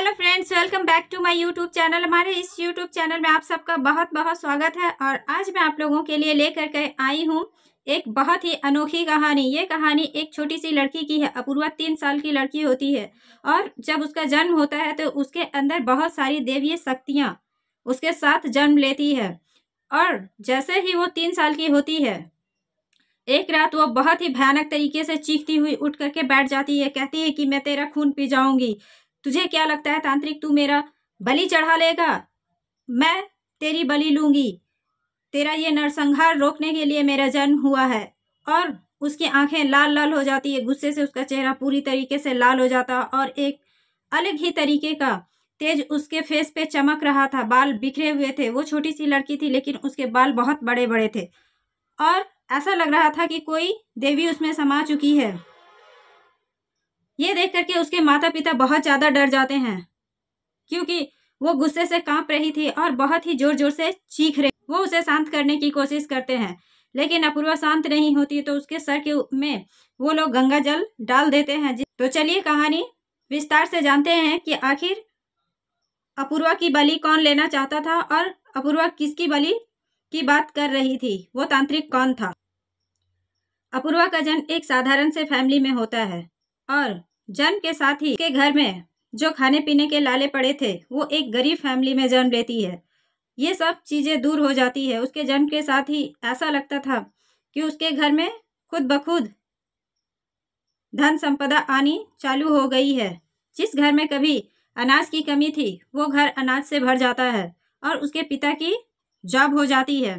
Hello friends, welcome back to my YouTube channel. हमारे इस YouTube channel में आप सबका बहुत बहुत स्वागत है। और आज मैं आप लोगों के लिए लेकर के आई हूँ एक बहुत ही अनोखी कहानी। ये कहानी एक छोटी सी लड़की की है। अपूर्वा 3 साल की लड़की होती है और जब उसका जन्म होता है तो उसके अंदर बहुत सारी दैवीय शक्तियाँ उसके साथ जन्म लेती है। और जैसे ही वो 3 साल की होती है, एक रात वो बहुत ही भयानक तरीके से चीखती हुई उठ करके बैठ जाती है। कहती है कि मैं तेरा खून पी जाऊंगी। तुझे क्या लगता है तांत्रिक, तू मेरा बलि चढ़ा लेगा? मैं तेरी बलि लूंगी। तेरा ये नरसंहार रोकने के लिए मेरा जन्म हुआ है। और उसकी आंखें लाल लाल हो जाती है। गुस्से से उसका चेहरा पूरी तरीके से लाल हो जाता और एक अलग ही तरीके का तेज उसके फेस पे चमक रहा था। बाल बिखरे हुए थे। वो छोटी सी लड़की थी लेकिन उसके बाल बहुत बड़े बड़े थे और ऐसा लग रहा था कि कोई देवी उसमें समा चुकी है। ये देख करके उसके माता पिता बहुत ज्यादा डर जाते हैं क्योंकि वो गुस्से से कांप रही थी और बहुत ही जोर जोर से चीख रही। वो उसे शांत करने की कोशिश करते हैं लेकिन अपूर्वा शांत नहीं होती तो उसके सर के में वो लोग गंगा जल डाल देते हैं। तो चलिए कहानी विस्तार से जानते हैं कि आखिर अपूर्वा की बलि कौन लेना चाहता था और अपूर्वा किसकी बलि की बात कर रही थी। वो तांत्रिक कौन था? अपूर्वा का जन्म एक साधारण से फैमिली में होता है और जन्म के साथ ही के घर में जो खाने पीने के लाले पड़े थे वो एक गरीब फैमिली में जन्म लेती है। ये सब चीजें दूर हो जाती है। उसके जन्म के साथ ही ऐसा लगता था कि उसके घर में खुद ब खुद धन संपदा आनी चालू हो गई है। जिस घर में कभी अनाज की कमी थी वो घर अनाज से भर जाता है और उसके पिता की जॉब हो जाती है।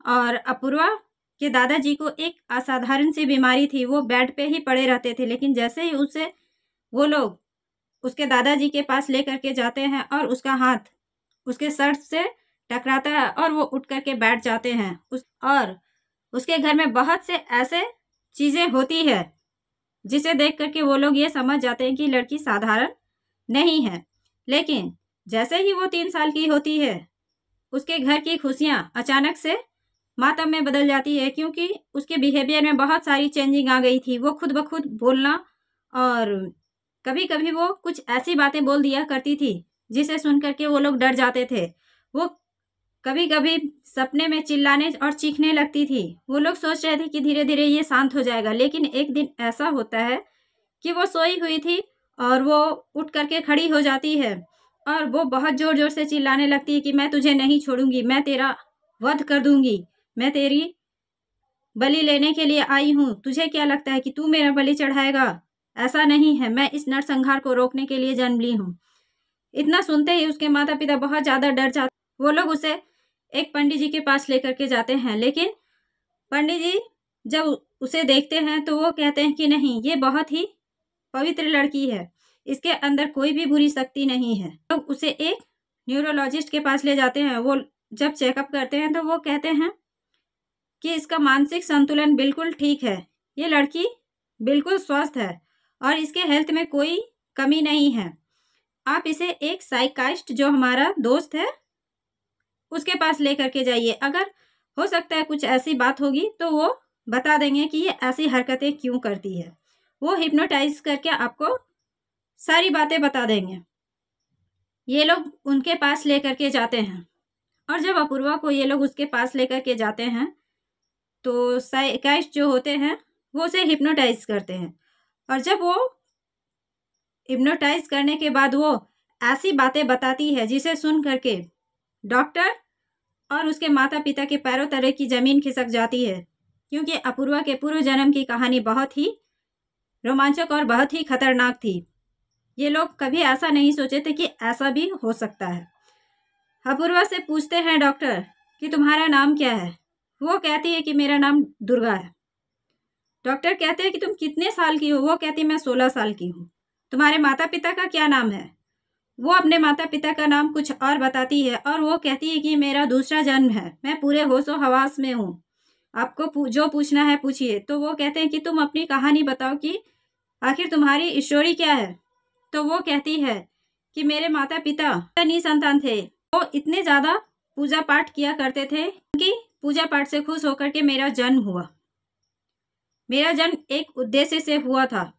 और अपूर्वा के दादाजी को एक असाधारण सी बीमारी थी। वो बेड पे ही पड़े रहते थे लेकिन जैसे ही उसे वो लोग उसके दादाजी के पास लेकर के जाते हैं और उसका हाथ उसके शर्ट से टकराता है और वो उठ करके बैठ जाते हैं। और उसके घर में बहुत से ऐसे चीजें होती है जिसे देख करके वो लोग ये समझ जाते हैं कि लड़की साधारण नहीं है। लेकिन जैसे ही वो 3 साल की होती है उसके घर की खुशियां अचानक से मातम में बदल जाती है क्योंकि उसके बिहेवियर में बहुत सारी चेंजिंग आ गई थी। वो खुद ब खुद बोलना और कभी कभी वो कुछ ऐसी बातें बोल दिया करती थी जिसे सुन करके वो लोग डर जाते थे। वो कभी कभी सपने में चिल्लाने और चीखने लगती थी। वो लोग सोच रहे थे कि धीरे धीरे ये शांत हो जाएगा लेकिन एक दिन ऐसा होता है कि वो सोई हुई थी और वो उठ करके खड़ी हो जाती है और वो बहुत जोर जोर से चिल्लाने लगती है कि मैं तुझे नहीं छोड़ूंगी, मैं तेरा वध कर दूंगी, मैं तेरी बलि लेने के लिए आई हूँ। तुझे क्या लगता है कि तू मेरा बलि चढ़ाएगा? ऐसा नहीं है, मैं इस नरसंहार को रोकने के लिए जन्म ली हूँ। इतना सुनते ही उसके माता पिता बहुत ज्यादा डर जाते। वो लोग उसे एक पंडित जी के पास लेकर के जाते हैं लेकिन पंडित जी जब उसे देखते हैं तो वो कहते हैं कि नहीं, ये बहुत ही पवित्र लड़की है, इसके अंदर कोई भी बुरी शक्ति नहीं है। तो उसे एक न्यूरोलॉजिस्ट के पास ले जाते हैं। वो जब चेकअप करते हैं तो वो कहते हैं कि इसका मानसिक संतुलन बिल्कुल ठीक है, ये लड़की बिल्कुल स्वस्थ है और इसके हेल्थ में कोई कमी नहीं है। आप इसे एक साइकाइस्ट जो हमारा दोस्त है उसके पास लेकर के जाइए। अगर हो सकता है कुछ ऐसी बात होगी तो वो बता देंगे कि ये ऐसी हरकतें क्यों करती है। वो हिप्नोटाइज करके आपको सारी बातें बता देंगे। ये लोग उनके पास लेकर के जाते हैं और जब अपूर्वा को ये लोग उसके पास लेकर के जाते हैं तो साइकाइस्ट जो होते हैं वो उसे हिप्नोटाइज करते हैं। और जब वो हिप्नोटाइज करने के बाद वो ऐसी बातें बताती है जिसे सुन करके डॉक्टर और उसके माता पिता के पैरों तले की जमीन खिसक जाती है क्योंकि अपूर्वा के पूर्व जन्म की कहानी बहुत ही रोमांचक और बहुत ही खतरनाक थी। ये लोग कभी ऐसा नहीं सोचे थे कि ऐसा भी हो सकता है। अपूर्वा से पूछते हैं डॉक्टर कि तुम्हारा नाम क्या है? वो कहती है कि मेरा नाम दुर्गा है। डॉक्टर कहते हैं कि तुम कितने साल की हो? वो कहती है मैं 16 साल की हूँ। तुम्हारे माता पिता का क्या नाम है? वो अपने माता पिता का नाम कुछ और बताती है और वो कहती है कि मेरा दूसरा जन्म है, मैं पूरे होशो हवास में हूँ, आपको जो पूछना है पूछिए। तो वो कहते हैं कि तुम अपनी कहानी बताओ कि आखिर तुम्हारी स्टोरी क्या है। तो वो कहती है कि मेरे माता पिता निसंतान थे। वो इतने ज़्यादा पूजा पाठ किया करते थे कि पूजा पाठ से खुश होकर के मेरा जन्म हुआ। मेरा जन्म एक उद्देश्य से हुआ था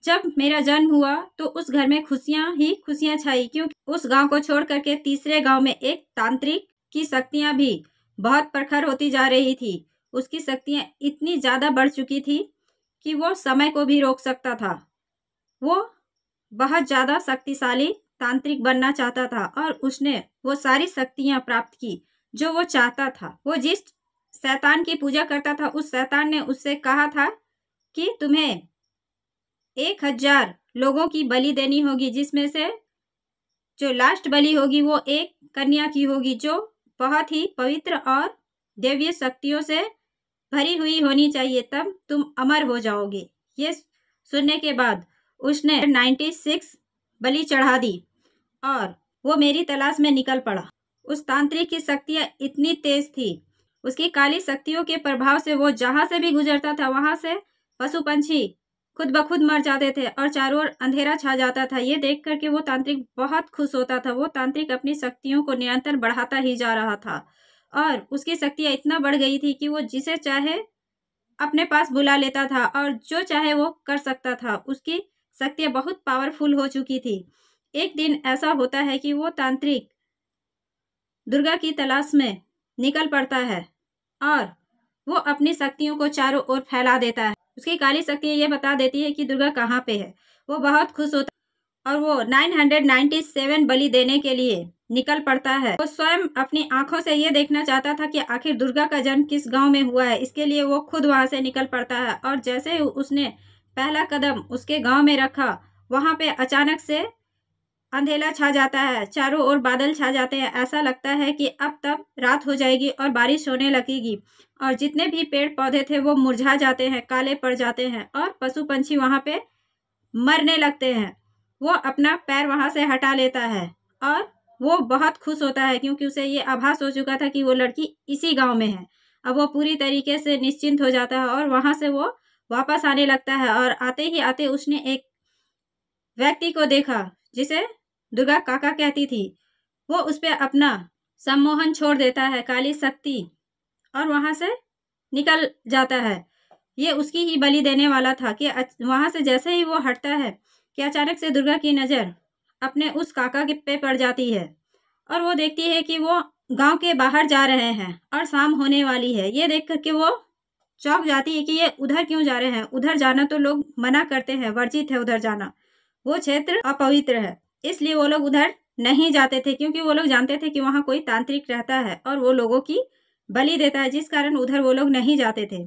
जब मेरा जन्म हुआ तो उस घर में खुशियां ही खुशियां छाई, क्योंकि उस गांव को छोड़ करके तीसरे गांव में एक तांत्रिक की शक्तियां भी बहुत प्रखर होती जा रही थी। उसकी शक्तियां इतनी ज़्यादा बढ़ चुकी थी कि वो समय को भी रोक सकता था। वो बहुत ज़्यादा शक्तिशाली तांत्रिक बनना चाहता था और उसने वो सारी शक्तियां प्राप्त की जो वो चाहता था। वो जिस शैतान की पूजा करता था, उस शैतान ने उससे कहा था कि तुम्हें 1000 लोगों की बलि देनी होगी, जिसमें से जो लास्ट बलि होगी वो एक कन्या की होगी जो बहुत ही पवित्र और दैवीय शक्तियों से भरी हुई होनी चाहिए, तब तुम अमर हो जाओगे। ये सुनने के बाद उसने 96 बलि चढ़ा दी और वो मेरी तलाश में निकल पड़ा। उस तांत्रिक की शक्तियाँ इतनी तेज थी, उसकी काली शक्तियों के प्रभाव से वो जहाँ से भी गुजरता था वहाँ से पशु पंछी खुद ब खुद मर जाते थे और चारों ओर अंधेरा छा जाता था। ये देख करके वो तांत्रिक बहुत खुश होता था। वो तांत्रिक अपनी शक्तियों को निरंतर बढ़ाता ही जा रहा था और उसकी शक्तियाँ इतना बढ़ गई थी कि वो जिसे चाहे अपने पास बुला लेता था और जो चाहे वो कर सकता था। उसकी शक्तियाँ बहुत पावरफुल हो चुकी थी। एक दिन ऐसा होता है कि वो तांत्रिक दुर्गा की तलाश में निकल पड़ता है और वो अपनी शक्तियों को चारों ओर फैला देता है। उसकी काली शक्ति ये बता देती है कि दुर्गा कहाँ पे है। वो बहुत खुश होता है और वो 997 बलि देने के लिए निकल पड़ता है। वो स्वयं अपनी आंखों से ये देखना चाहता था कि आखिर दुर्गा का जन्म किस गांव में हुआ है। इसके लिए वो खुद वहां से निकल पड़ता है और जैसे ही उसने पहला कदम उसके गांव में रखा, वहां पे अचानक से अंधेरा छा जाता है, चारों ओर बादल छा जाते हैं। ऐसा लगता है कि अब तब रात हो जाएगी और बारिश होने लगेगी और जितने भी पेड़ पौधे थे वो मुरझा जाते हैं, काले पड़ जाते हैं और पशु पंछी वहां पे मरने लगते हैं। वो अपना पैर वहां से हटा लेता है और वो बहुत खुश होता है क्योंकि उसे ये आभास हो चुका था कि वो लड़की इसी गांव में है। अब वो पूरी तरीके से निश्चिंत हो जाता है और वहां से वो वापस आने लगता है और आते ही आते उसने एक व्यक्ति को देखा जिसे दुर्गा काका कहती थी। वो उस पर अपना सम्मोहन छोड़ देता है, काली शक्ति, और वहां से निकल जाता है। ये उसकी ही बलि देने वाला था कि वहां से जैसे ही वो हटता है कि अचानक से दुर्गा की नज़र अपने उस काका के पे पड़ जाती है और वो देखती है कि वो गांव के बाहर जा रहे हैं और शाम होने वाली है। ये देख करके वो चौंक जाती है कि ये उधर क्यों जा रहे हैं। उधर जाना तो लोग मना करते हैं, वर्जित है उधर जाना, वो क्षेत्र अपवित्र है, इसलिए वो लोग उधर नहीं जाते थे क्योंकि वो लोग जानते थे कि वहाँ कोई तांत्रिक रहता है और वो लोगों की बलि देता है, जिस कारण उधर वो लोग नहीं जाते थे।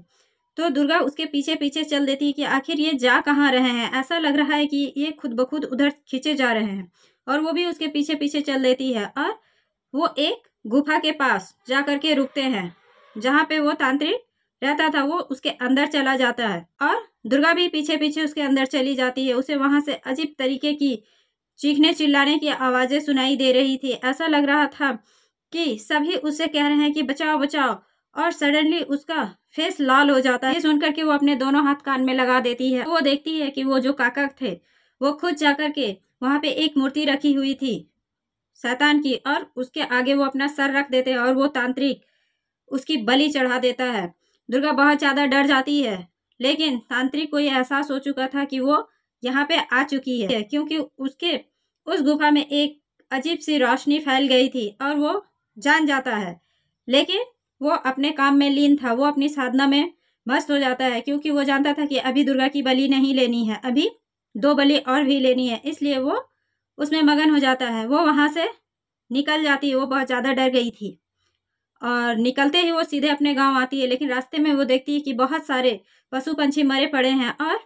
तो दुर्गा उसके पीछे पीछे चल देती है कि आखिर ये जा कहाँ रहे हैं। ऐसा लग रहा है कि ये खुद ब खुद उधर खींचे जा रहे हैं और वो भी उसके पीछे पीछे चल देती है और वो एक गुफा के पास जा करके रुकते हैं जहाँ पे वो तांत्रिक रहता था। वो उसके अंदर चला जाता है और दुर्गा भी पीछे पीछे उसके अंदर चली जाती है। उसे वहां से अजीब तरीके की चीखने चिल्लाने की आवाजें सुनाई दे रही थी। ऐसा लग रहा था कि सभी उससे कह रहे हैं कि बचाओ बचाओ, और सडनली उसका फेस लाल हो जाता है। ये सुनकर के वो अपने दोनों हाथ कान में लगा देती है। वो देखती है कि वो जो काका थे वो खुद जाकर के वहां पे एक मूर्ति रखी हुई थी शैतान की और उसके आगे वो अपना सर रख देते हैं और वो तांत्रिक उसकी बलि चढ़ा देता है। दुर्गा बहुत ज़्यादा डर जाती है, लेकिन तांत्रिक को ये एहसास हो चुका था कि वो यहाँ पे आ चुकी है क्योंकि उसके उस गुफा में एक अजीब सी रोशनी फैल गई थी और वो जान जाता है। लेकिन वो अपने काम में लीन था, वो अपनी साधना में मस्त हो जाता है क्योंकि वो जानता था कि अभी दुर्गा की बलि नहीं लेनी है, अभी 2 बलि और भी लेनी है, इसलिए वो उसमें मगन हो जाता है। वो वहाँ से निकल जाती है। वो बहुत ज़्यादा डर गई थी और निकलते ही वो सीधे अपने गांव आती है, लेकिन रास्ते में वो देखती है कि बहुत सारे पशु पंछी मरे पड़े हैं और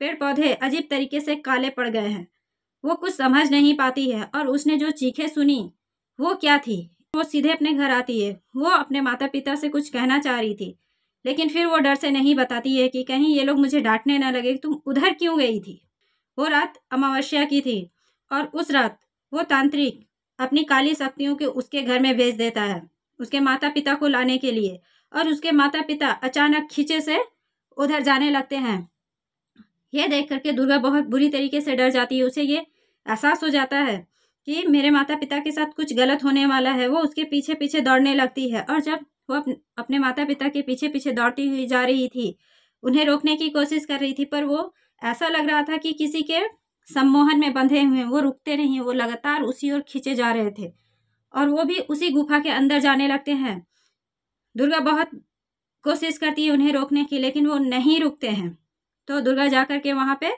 पेड़ पौधे अजीब तरीके से काले पड़ गए हैं। वो कुछ समझ नहीं पाती है और उसने जो चीखें सुनी वो क्या थी। वो सीधे अपने घर आती है। वो अपने माता पिता से कुछ कहना चाह रही थी, लेकिन फिर वो डर से नहीं बताती है कि कहीं ये लोग मुझे डांटने ना लगे, तुम उधर क्यों गई थी। वो रात अमावस्या की थी और उस रात वो तांत्रिक अपनी काली शक्तियों के उसके घर में भेज देता है उसके माता पिता को लाने के लिए, और उसके माता पिता अचानक खींचे से उधर जाने लगते हैं। यह देख करके दुर्गा बहुत बुरी तरीके से डर जाती है। उसे ये एहसास हो जाता है कि मेरे माता पिता के साथ कुछ गलत होने वाला है। वो उसके पीछे पीछे दौड़ने लगती है और जब वो अपने माता पिता के पीछे पीछे दौड़ती हुई जा रही थी, उन्हें रोकने की कोशिश कर रही थी, पर वो ऐसा लग रहा था कि किसी के सम्मोहन में बंधे हुए हैं। वो रुकते नहीं हैं, वो लगातार उसी ओर खींचे जा रहे थे और वो भी उसी गुफा के अंदर जाने लगते हैं। दुर्गा बहुत कोशिश करती है उन्हें रोकने की, लेकिन वो नहीं रुकते हैं। तो दुर्गा जाकर के वहां पे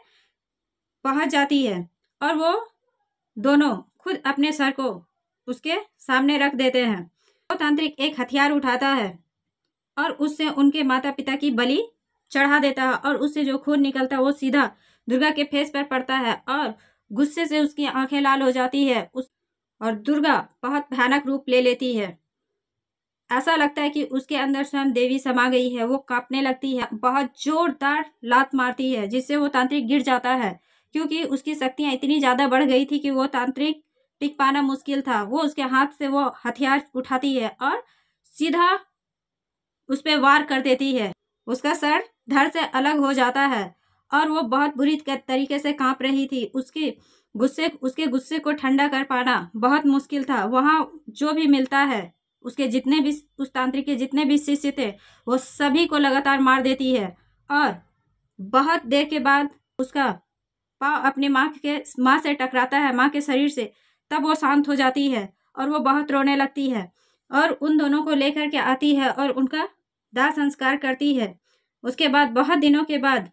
पहुंच जाती है और वो दोनों खुद अपने सर को उसके सामने रख देते हैं। वो तांत्रिक एक हथियार उठाता है और उससे उनके माता पिता की बलि चढ़ा देता है और उससे जो खून निकलता है वो सीधा दुर्गा के फेस पर पड़ता है और गुस्से से उसकी आंखें लाल हो जाती है और दुर्गा बहुत भयानक रूप ले लेती है। ऐसा लगता है कि उसके अंदर स्वयं देवी समा गई है। वो कांपने लगती है, बहुत जोरदार लात मारती है जिससे वो तांत्रिक गिर जाता है, क्योंकि उसकी शक्तियां इतनी ज्यादा बढ़ गई थी कि वो तांत्रिक टिक पाना मुश्किल था। वो उसके हाथ से वो हथियार उठाती है और सीधा उस पर वार कर देती है। उसका सर धड़ से अलग हो जाता है और वो बहुत बुरी तरीके से कांप रही थी। उसके गुस्से को ठंडा कर पाना बहुत मुश्किल था। वहां जो भी मिलता है, उसके जितने भी उस तांत्रिक के जितने भी शिष्य थे, वो सभी को लगातार मार देती है और बहुत देर के बाद उसका पाँव अपनी माँ से टकराता है, माँ के शरीर से। तब वो शांत हो जाती है और वो बहुत रोने लगती है और उन दोनों को लेकर के आती है और उनका दाह संस्कार करती है। उसके बाद बहुत दिनों के बाद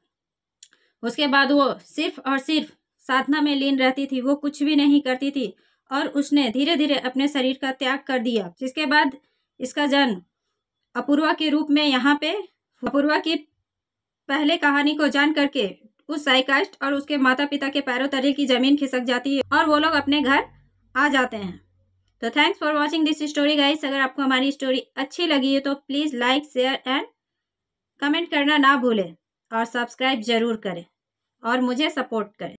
वो सिर्फ और सिर्फ साधना में लीन रहती थी। वो कुछ भी नहीं करती थी और उसने धीरे धीरे अपने शरीर का त्याग कर दिया। जिसके बाद इसका जन्म अपूर्वा के रूप में यहाँ पे अपूर्वा की पहले कहानी को जान करके उस साइकाइस्ट और उसके माता पिता के पैरों तले की जमीन खिसक जाती है और वो लोग अपने घर आ जाते हैं। तो thanks for watching this story guys. अगर आपको हमारी स्टोरी अच्छी लगी है तो please like, share and comment करना ना भूलें और सब्सक्राइब जरूर करें और मुझे सपोर्ट करें।